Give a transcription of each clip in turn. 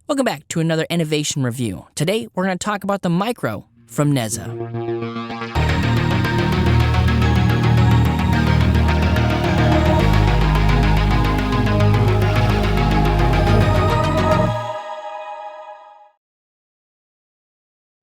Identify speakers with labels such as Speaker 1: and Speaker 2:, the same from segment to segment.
Speaker 1: Welcome back to another innovation review. Today, we're going to talk about the Micro from Neza.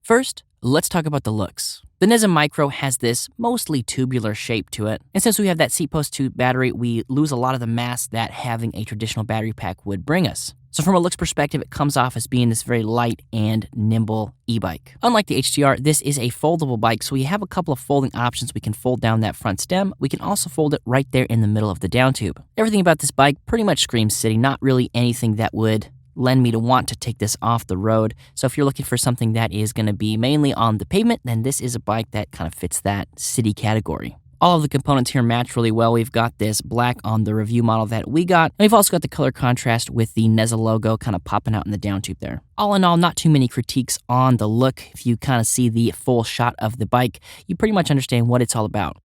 Speaker 1: First, let's talk about the looks. The Neza Micro has this mostly tubular shape to it, and since we have that seat post tube battery, we lose a lot of the mass that having a traditional battery pack would bring us. So from a looks perspective, it comes off as being this very light and nimble e-bike. Unlike the HTR, this is a foldable bike, so we have a couple of folding options. We can fold down that front stem. We can also fold it right there in the middle of the down tube. Everything about this bike pretty much screams city, not really anything that would lend me to want to take this off the road. So if you're looking for something that is going to be mainly on the pavement, then this is a bike that kind of fits that city category. All of the components here match really well. We've got this black on the review model that we got, and we've also got the color contrast with the Neza logo kind of popping out in the down tube there. All in all, not too many critiques on the look. If you kind of see the full shot of the bike, you pretty much understand what it's all about.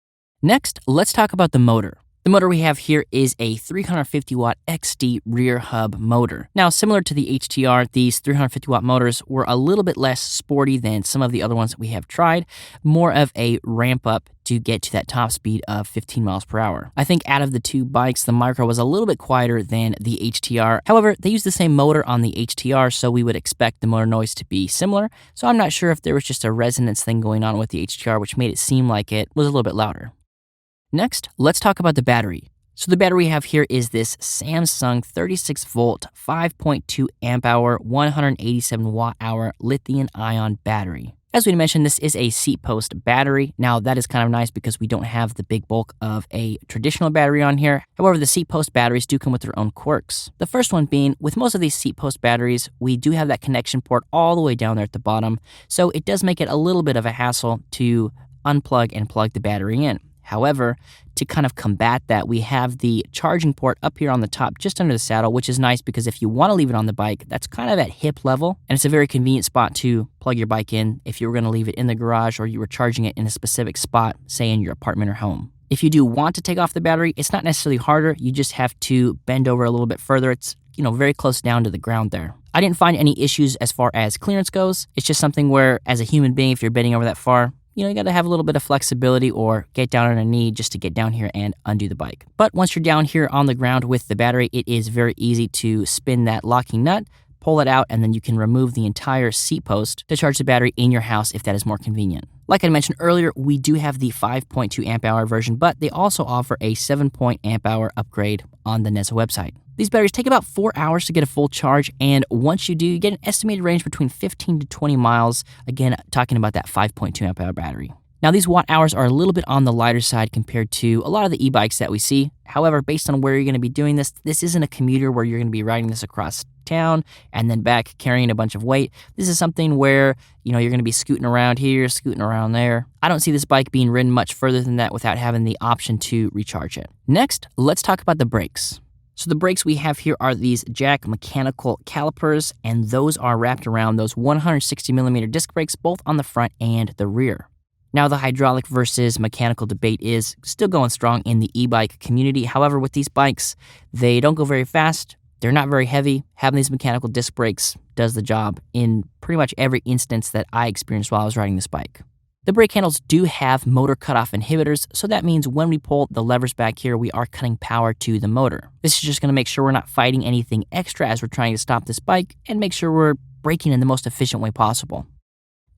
Speaker 1: Next, let's talk about the motor. The motor we have here is a 350-watt XD rear hub motor. Now, similar to the HTR, these 350-watt motors were a little bit less sporty than some of the other ones that we have tried, more of a ramp up to get to that top speed of 15 miles per hour. I think out of the two bikes, the Micro was a little bit quieter than the HTR. However, they use the same motor on the HTR, so we would expect the motor noise to be similar. So I'm not sure if there was just a resonance thing going on with the HTR, which made it seem like it was a little bit louder. Next, let's talk about the battery. So the battery we have here is this Samsung 36-volt, 5.2 amp-hour, 187 watt-hour lithium-ion battery. As we mentioned, this is a seat post battery. Now, that is kind of nice because we don't have the big bulk of a traditional battery on here. However, the seat post batteries do come with their own quirks. The first one being, with most of these seat post batteries, we do have that connection port all the way down there at the bottom, so it does make it a little bit of a hassle to unplug and plug the battery in. However, to kind of combat that, we have the charging port up here on the top, just under the saddle, which is nice because if you want to leave it on the bike, that's kind of at hip level, and it's a very convenient spot to plug your bike in if you were going to leave it in the garage or you were charging it in a specific spot, say in your apartment or home. If you do want to take off the battery, it's not necessarily harder. You just have to bend over a little bit further. It's, very close down to the ground there. I didn't find any issues as far as clearance goes. It's just something where, as a human being, if you're bending over that far, you got to have a little bit of flexibility or get down on a knee just to get down here and undo the bike. But once you're down here on the ground with the battery, it is very easy to spin that locking nut, pull it out, and then you can remove the entire seat post to charge the battery in your house if that is more convenient. Like I mentioned earlier, we do have the 5.2 amp-hour version, but they also offer a 7 amp-hour upgrade on the Neza website. These batteries take about 4 hours to get a full charge, and once you do, you get an estimated range between 15 to 20 miles, again, talking about that 5.2 amp-hour battery. Now, these watt hours are a little bit on the lighter side compared to a lot of the e-bikes that we see. However, based on where you're going to be doing this, this isn't a commuter where you're going to be riding this across town and then back carrying a bunch of weight. This is something where, you're going to be scooting around here, scooting around there. I don't see this bike being ridden much further than that without having the option to recharge it. Next, let's talk about the brakes. So the brakes we have here are these jack mechanical calipers, and those are wrapped around those 160 millimeter disc brakes, both on the front and the rear. Now, the hydraulic versus mechanical debate is still going strong in the e-bike community. However, with these bikes, they don't go very fast. They're not very heavy. Having these mechanical disc brakes does the job in pretty much every instance that I experienced while I was riding this bike. The brake handles do have motor cutoff inhibitors, so that means when we pull the levers back here, we are cutting power to the motor. This is just going to make sure we're not fighting anything extra as we're trying to stop this bike and make sure we're braking in the most efficient way possible.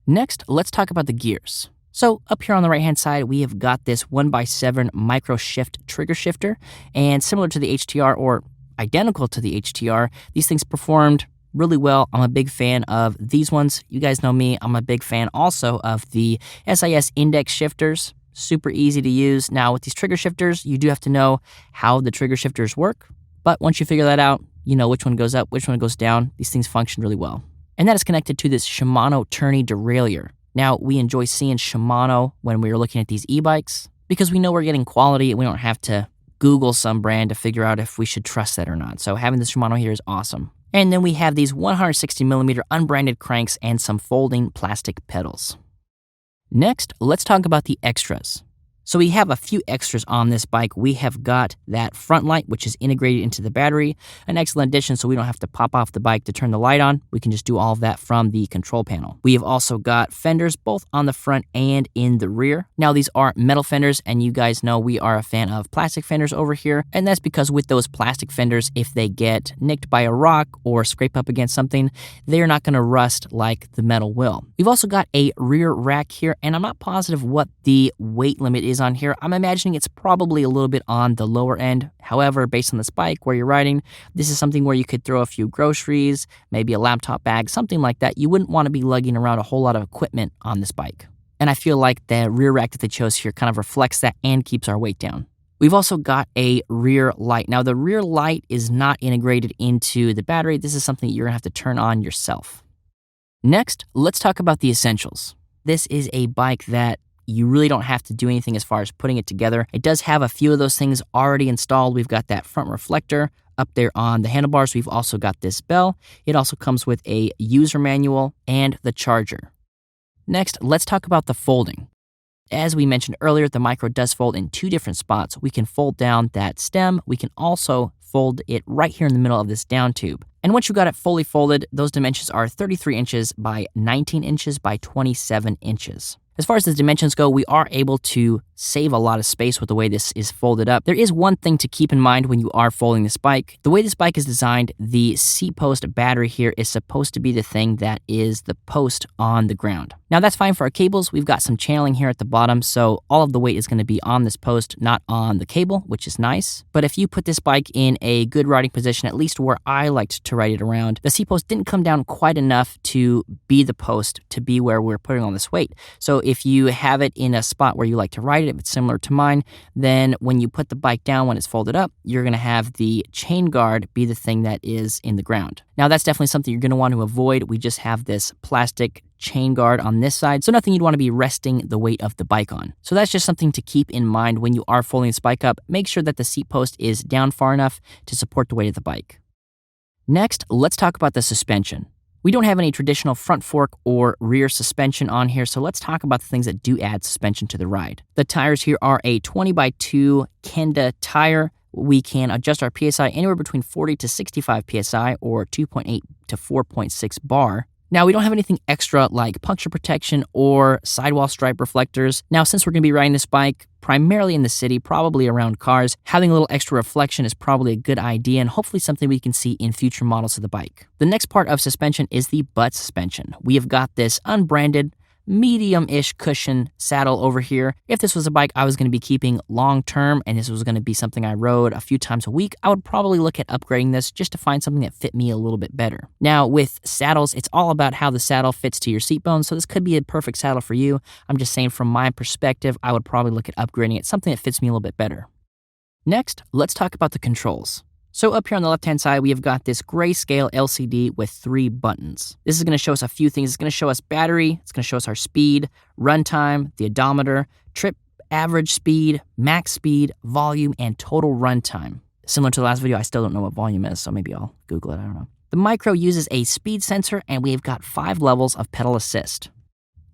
Speaker 1: Next, let's talk about the gears. So up here on the right-hand side, we have got this 1x7 micro shift trigger shifter, and similar to the HTR or identical to the HTR, these things performed really well. I'm a big fan of these ones. You guys know me. I'm a big fan also of the SIS index shifters. Super easy to use. Now with these trigger shifters, you do have to know how the trigger shifters work. But once you figure that out, you know which one goes up, which one goes down. These things function really well. And that is connected to this Shimano tourney derailleur. Now, we enjoy seeing Shimano when we are looking at these e-bikes because we know we're getting quality and we don't have to Google some brand to figure out if we should trust that or not. So having this Shimano here is awesome. And then we have these 160 millimeter unbranded cranks and some folding plastic pedals. Next, let's talk about the extras. So we have a few extras on this bike. We have got that front light, which is integrated into the battery. An excellent addition, so we don't have to pop off the bike to turn the light on. We can just do all of that from the control panel. We have also got fenders both on the front and in the rear. Now these are metal fenders, and you guys know we are a fan of plastic fenders over here. And that's because with those plastic fenders, if they get nicked by a rock or scrape up against something, they are not going to rust like the metal will. We've also got a rear rack here, and I'm not positive what the weight limit is on here. I'm imagining it's probably a little bit on the lower end. However, based on this bike where you're riding, this is something where you could throw a few groceries, maybe a laptop bag, something like that. You wouldn't want to be lugging around a whole lot of equipment on this bike. And I feel like the rear rack that they chose here kind of reflects that and keeps our weight down. We've also got a rear light. Now the rear light is not integrated into the battery. This is something you're gonna have to turn on yourself. Next, let's talk about the essentials. This is a bike that you really don't have to do anything as far as putting it together. It does have a few of those things already installed. We've got that front reflector up there on the handlebars. We've also got this bell. It also comes with a user manual and the charger. Next, let's talk about the folding. As we mentioned earlier, the Micro does fold in two different spots. We can fold down that stem. We can also fold it right here in the middle of this down tube. And once you got it fully folded, those dimensions are 33 inches by 19 inches by 27 inches. As far as the dimensions go, we are able to save a lot of space with the way this is folded up. There is one thing to keep in mind when you are folding this bike. The way this bike is designed, the C-post battery here is supposed to be the thing that is the post on the ground. Now that's fine for our cables. We've got some channeling here at the bottom, so all of the weight is going to be on this post, not on the cable, which is nice. But if you put this bike in a good riding position, at least where I liked to ride it around, the C-post didn't come down quite enough to be the post, to be where we're putting all this weight. So if you have it in a spot where you like to ride it, if it's similar to mine, then when you put the bike down when it's folded up, you're going to have the chain guard be the thing that is in the ground. Now that's definitely something you're going to want to avoid. We just have this plastic chain guard on this side, so nothing you'd want to be resting the weight of the bike on. So that's just something to keep in mind when you are folding this bike up. Make sure that the seat post is down far enough to support the weight of the bike. Next, let's talk about the suspension. We don't have any traditional front fork or rear suspension on here, so let's talk about the things that do add suspension to the ride. The tires here are a 20x2 Kenda tire. We can adjust our PSI anywhere between 40 to 65 PSI or 2.8 to 4.6 bar. Now, we don't have anything extra like puncture protection or sidewall stripe reflectors. Now, since we're going to be riding this bike primarily in the city, probably around cars, having a little extra reflection is probably a good idea and hopefully something we can see in future models of the bike. The next part of suspension is the butt suspension. We have got this unbranded, medium-ish cushion saddle over here. If this was a bike I was going to be keeping long-term and this was going to be something I rode a few times a week, I would probably look at upgrading this just to find something that fit me a little bit better. Now, with saddles, it's all about how the saddle fits to your seat bones, so this could be a perfect saddle for you. I'm just saying from my perspective, I would probably look at upgrading it, something that fits me a little bit better. Next, let's talk about the controls. So up here on the left-hand side, we have got this grayscale LCD with 3 buttons. This is going to show us a few things. It's going to show us battery, it's going to show us our speed, runtime, the odometer, trip average speed, max speed, volume, and total runtime. Similar to the last video, I still don't know what volume is, so maybe I'll Google it, I don't know. The Micro uses a speed sensor, and we've got 5 levels of pedal assist.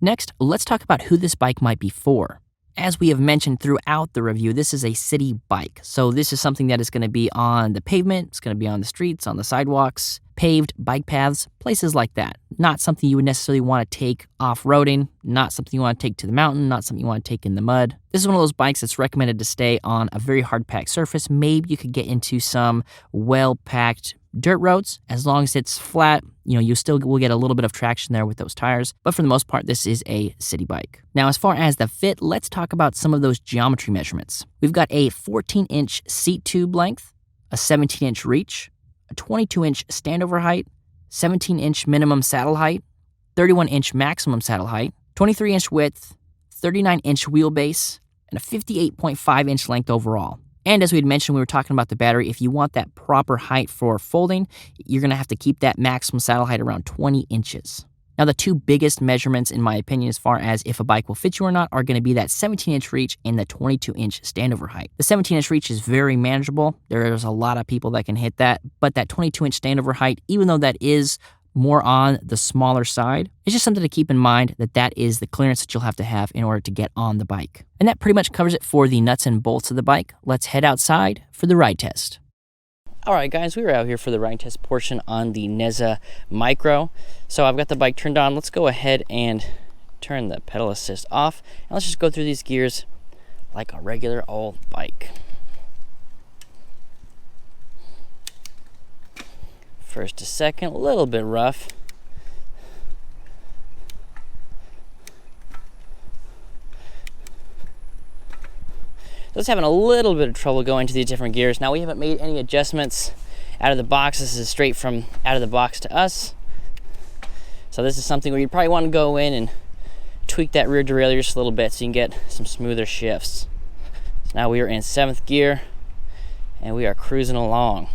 Speaker 1: Next, let's talk about who this bike might be for. As we have mentioned throughout the review, this is a city bike. So this is something that is going to be on the pavement, it's going to be on the streets, on the sidewalks, paved bike paths, places like that. Not something you would necessarily want to take off-roading, not something you want to take to the mountain, not something you want to take in the mud. This is one of those bikes that's recommended to stay on a very hard-packed surface. Maybe you could get into some well-packed dirt roads. As long as it's flat, you still will get a little bit of traction there with those tires. But for the most part, this is a city bike. Now, as far as the fit, let's talk about some of those geometry measurements. We've got a 14-inch seat tube length, a 17-inch reach, a 22-inch standover height, 17-inch minimum saddle height, 31-inch maximum saddle height, 23-inch width, 39-inch wheelbase, and a 58.5-inch length overall. And as we had mentioned, we were talking about the battery. If you want that proper height for folding, you're going to have to keep that maximum saddle height around 20 inches. Now, the 2 biggest measurements, in my opinion, as far as if a bike will fit you or not, are going to be that 17-inch reach and the 22-inch standover height. The 17-inch reach is very manageable. There's a lot of people that can hit that, but that 22-inch standover height, even though that is more on the smaller side. It's just something to keep in mind that that is the clearance that you'll have to have in order to get on the bike. And that pretty much covers it for the nuts and bolts of the bike. Let's head outside for the ride test. All right, guys, we were out here for the ride test portion on the Neza Micro. So I've got the bike turned on. Let's go ahead and turn the pedal assist off. And let's just go through these gears like a regular old bike. First to second, a little bit rough. Just having a little bit of trouble going to these different gears. Now we haven't made any adjustments out of the box. This is straight from out of the box to us. So this is something where you probably want to go in and tweak that rear derailleur just a little bit so you can get some smoother shifts. So now we are in 7th gear and we are cruising along.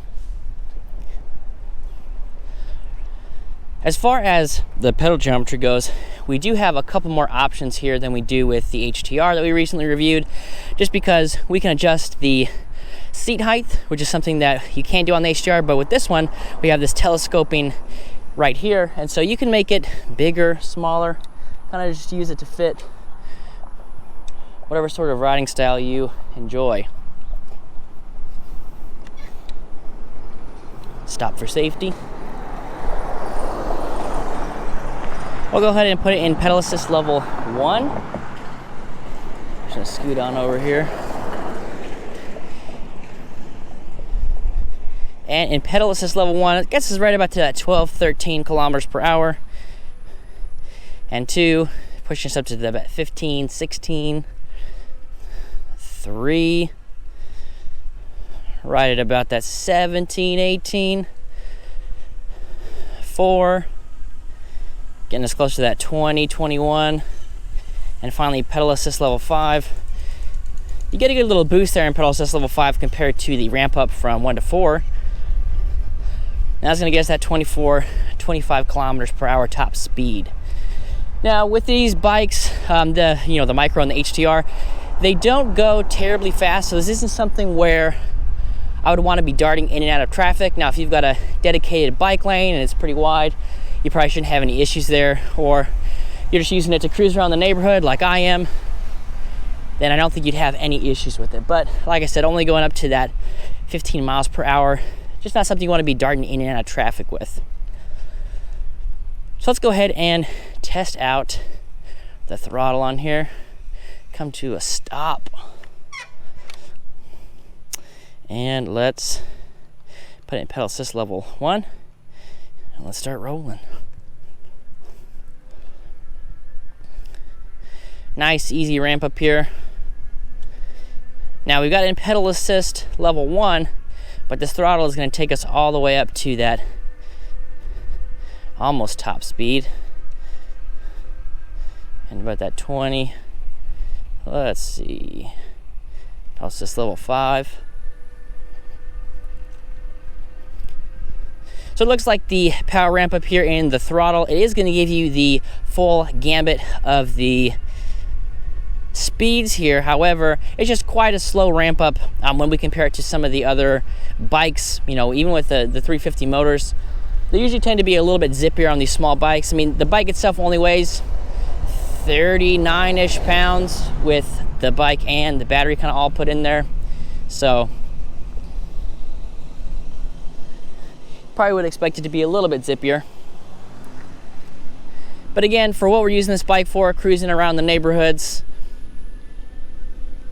Speaker 1: As far as the pedal geometry goes, we do have a couple more options here than we do with the HTR that we recently reviewed, just because we can adjust the seat height, which is something that you can't do on the HTR, but with this one, we have this telescoping right here, and so you can make it bigger, smaller, kind of just use it to fit whatever sort of riding style you enjoy. Stop for safety. We'll go ahead and put it in pedal assist level 1. Just gonna scoot on over here. And in pedal assist level 1, it gets us right about to that 12, 13 kilometers per hour. And 2, pushing us up to about 15, 16. 3, right at about that 17, 18. 4, getting us close to that 20, 21. And finally, pedal assist level 5. You get a good little boost there in pedal assist level 5 compared to the ramp up from 1 to 4. Now it's gonna get us that 24, 25 kilometers per hour top speed. Now with these bikes, the Micro and the HTR, they don't go terribly fast, so this isn't something where I would want to be darting in and out of traffic. Now if you've got a dedicated bike lane and it's pretty wide, you probably shouldn't have any issues there, or you're just using it to cruise around the neighborhood like I am, then I don't think you'd have any issues with it. But like I said, only going up to that 15 miles per hour, just not something you want to be darting in and out of traffic with. So let's go ahead and test out the throttle on here. Come to a stop. And let's put it in pedal assist level 1. And let's start rolling. Nice, easy ramp up here. Now we've got it in pedal assist level 1, but this throttle is going to take us all the way up to that almost top speed. And about that 20. Let's see. Pedal assist level 5. So it looks like the power ramp up here in the throttle, it is going to give you the full gambit of the speeds here. However, it's just quite a slow ramp up when we compare it to some of the other bikes. Even with the 350 motors, they usually tend to be a little bit zippier on these small bikes. I mean, the bike itself only weighs 39-ish pounds with the bike and the battery kind of all put in there. So probably would expect it to be a little bit zippier. But again, for what we're using this bike for, cruising around the neighborhoods,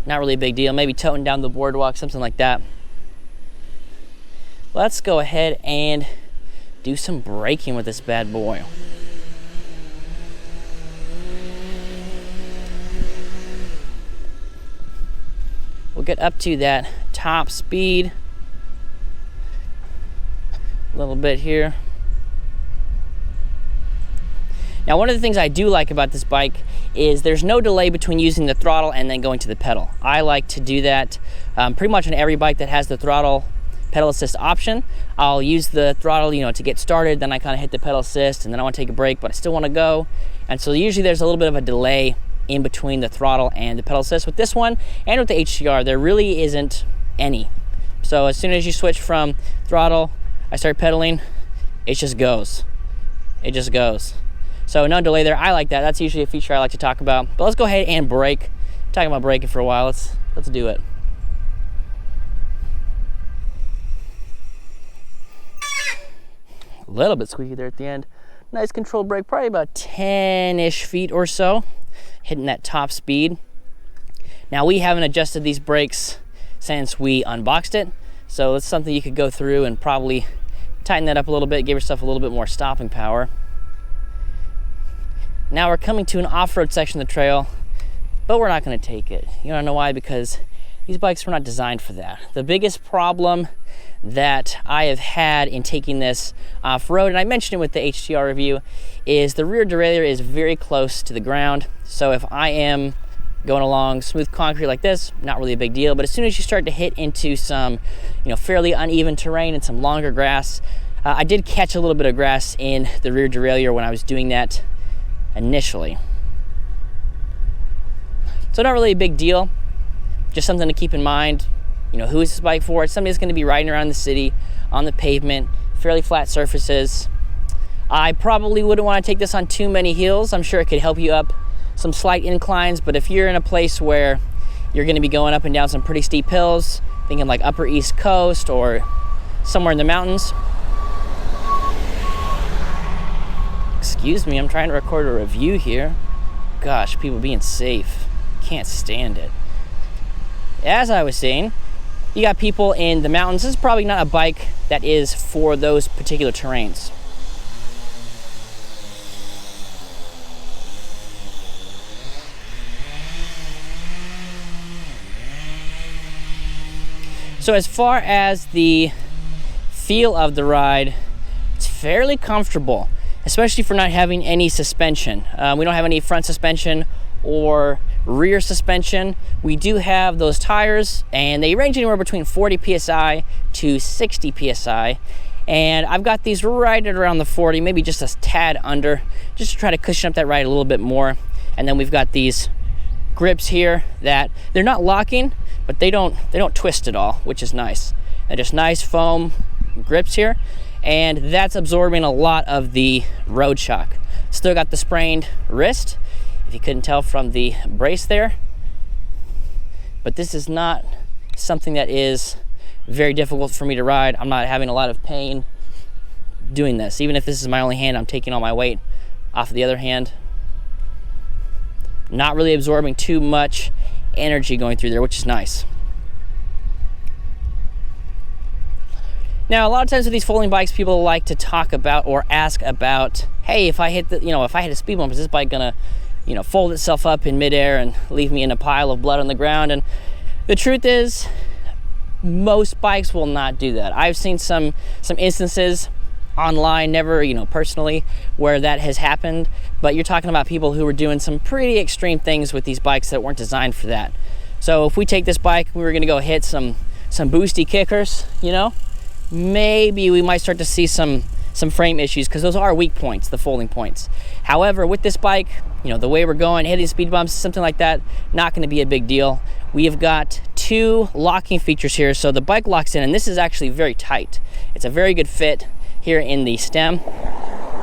Speaker 1: not really a big deal. Maybe toting down the boardwalk, something like that. Let's go ahead and do some braking with this bad boy. We'll get up to that top speed a little bit here. Now, one of the things I do like about this bike is there's no delay between using the throttle and then going to the pedal. I like to do that pretty much on every bike that has the throttle pedal assist option. I'll use the throttle, to get started, then I kind of hit the pedal assist, and then I want to take a break, but I still want to go. And so usually there's a little bit of a delay in between the throttle and the pedal assist. With this one and with the HTR, there really isn't any. So as soon as you switch from throttle, I start pedaling, it just goes. it just goes. So no delay there. I like that. That's usually a feature I like to talk about. But let's go ahead and brake. I'm talking about braking for a while. Let's do it. A little bit squeaky there at the end. Nice controlled brake, probably about 10-ish feet or so, hitting that top speed. Now we haven't adjusted these brakes since we unboxed it, so it's something you could go through and probably tighten that up a little bit, give yourself a little bit more stopping power. Now we're coming to an off-road section of the trail, but we're not going to take it. You don't know why? Because these bikes were not designed for that. The biggest problem that I have had in taking this off-road, and I mentioned it with the HTR review, is the rear derailleur is very close to the ground. So if I am going along smooth concrete like this, not really a big deal, but as soon as you start to hit into some, fairly uneven terrain and some longer grass, I did catch a little bit of grass in the rear derailleur when I was doing that initially. So not really a big deal, just something to keep in mind. Who is this bike for? It's somebody that's going to be riding around the city on the pavement, fairly flat surfaces. I probably wouldn't want to take this on too many hills. I'm sure it could help you up some slight inclines, but if you're in a place where you're going to be going up and down some pretty steep hills, thinking like upper East Coast or somewhere in the mountains. Excuse me, I'm trying to record a review here. Gosh, people being safe. Can't stand it. As I was saying, you got people in the mountains. This is probably not a bike that is for those particular terrains. So as far as the feel of the ride, it's fairly comfortable, especially for not having any suspension. We don't have any front suspension or rear suspension. We do have those tires, and they range anywhere between 40 psi to 60 psi, and I've got these right at around the 40, maybe just a tad under, just to try to cushion up that ride a little bit more. And then we've got these grips here that they're not locking, but they don't twist at all, which is nice. And just nice foam grips here, and that's absorbing a lot of the road shock. Still got the sprained wrist, if you couldn't tell from the brace there, but this is not something that is very difficult for me to ride. I'm not having a lot of pain doing this. Even if this is my only hand, I'm taking all my weight off of the other hand. Not really absorbing too much energy going through there, which is nice. Now, a lot of times with these folding bikes, people like to talk about or ask about, hey, if I hit a speed bump, is this bike gonna fold itself up in midair and leave me in a pile of blood on the ground? And the truth is, most bikes will not do that. I've seen some instances online, never personally, where that has happened, but you're talking about people who were doing some pretty extreme things with these bikes that weren't designed for that. So if we take this bike, we were gonna go hit some boosty kickers, maybe we might start to see some frame issues, because those are weak points, the folding points. However, with this bike, the way we're going, hitting speed bumps, something like that, not going to be a big deal. We have got two locking features here, so the bike locks in, and this is actually very tight. It's a very good fit here in the stem,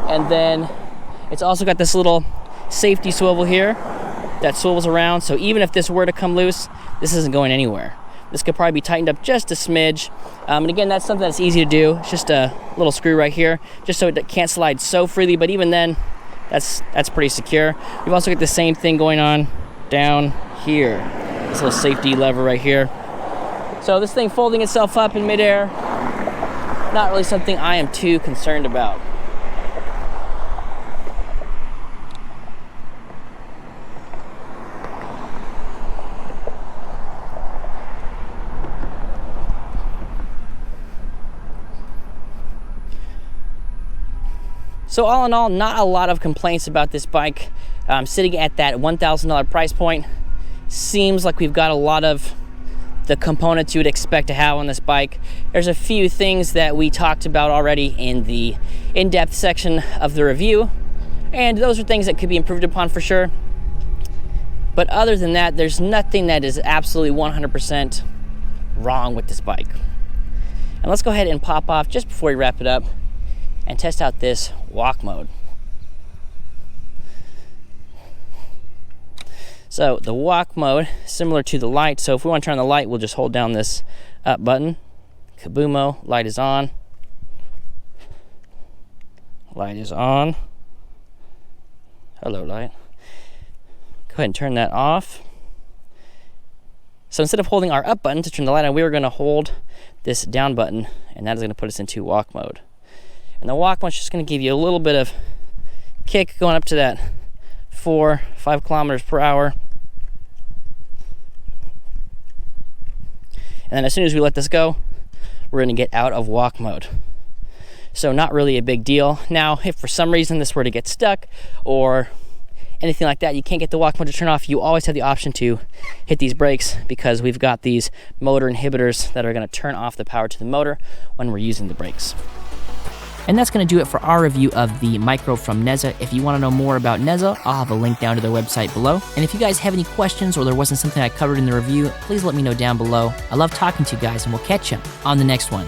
Speaker 1: and then it's also got this little safety swivel here that swivels around, so even if this were to come loose, this isn't going anywhere. This could probably be tightened up just a smidge. And again, that's something that's easy to do. It's just a little screw right here, just so it can't slide so freely, but even then, that's pretty secure. We've also got the same thing going on down here. This little safety lever right here. So this thing folding itself up in midair, not really something I am too concerned about. So all in all, not a lot of complaints about this bike. Sitting at that $1,000 price point, seems like we've got a lot of the components you would expect to have on this bike. There's a few things that we talked about already in the in-depth section of the review, and those are things that could be improved upon for sure. But other than that, there's nothing that is absolutely 100% wrong with this bike. And let's go ahead and pop off just before we wrap it up and test out this walk mode. So the walk mode, similar to the light. So if we want to turn on the light, we'll just hold down this up button. Kabumo, light is on. Light is on. Hello, light. Go ahead and turn that off. So instead of holding our up button to turn the light on, we are going to hold this down button, and that is going to put us into walk mode. And the walk mode is just going to give you a little bit of kick going up to that 4-5 kilometers per hour. And then as soon as we let this go, we're going to get out of walk mode. So not really a big deal. Now, if for some reason this were to get stuck or anything like that, you can't get the walk mode to turn off, you always have the option to hit these brakes, because we've got these motor inhibitors that are going to turn off the power to the motor when we're using the brakes. And that's going to do it for our review of the Micro from Neza. If you want to know more about Neza, I'll have a link down to their website below. And if you guys have any questions or there wasn't something I covered in the review, please let me know down below. I love talking to you guys, and we'll catch you on the next one.